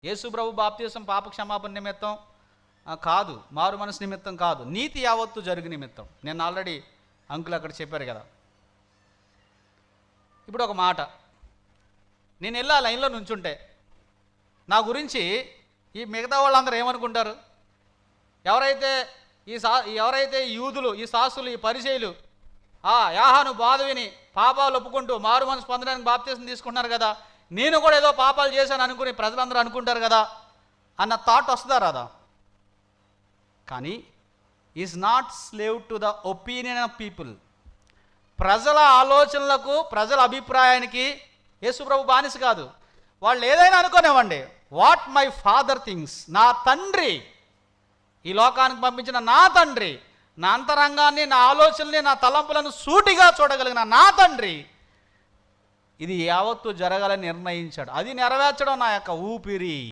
యేసు ప్రభు బాప్తిసం పాప క్షమాపణ నిమిత్తం కాదు, మారు మనసు నిమిత్తం కాదు, నీతి యావత్తు జరుగు నిమిత్తం. నేను ఆల్రెడీ అంకుల్ అక్కడ చెప్పారు కదా. ఇప్పుడు ఒక మాట, నేను వెళ్ళి ఆ లైన్లో నుంచుంటే నా గురించి ఈ మిగతా వాళ్ళందరూ ఏమనుకుంటారు? ఎవరైతే యూదులు, ఈ శాస్త్రులు, ఈ పరిచయులు యాహాను బాధ విని పాపాలు ఒప్పుకుంటూ మారు మనసు పొందడానికి బాప్తిసం తీసుకుంటున్నారు కదా, నేను కూడా ఏదో పాపాలు చేశాను అనుకుని ప్రజలందరూ అనుకుంటారు కదా అన్న థాట్ వస్తుందా రాదా? కానీ is not slave to the opinion of people. ప్రజల ఆలోచనలకు, ప్రజల అభిప్రాయానికి యేసుప్రభు బానిస కాదు. వాళ్ళు ఏదైనా అనుకోనివ్వండి, వాట్ మై ఫాదర్ థింగ్స్, నా తండ్రి, ఈ లోకానికి పంపించిన నా తండ్రి, నా అంతరంగాన్ని, నా ఆలోచనల్ని, నా తలంపులను సూటిగా చూడగలిగిన నా తండ్రి, ఇది యావత్తు జరగాలని నిర్ణయించాడు. అది నెరవేర్చడం నా యొక్క ఊపిరి.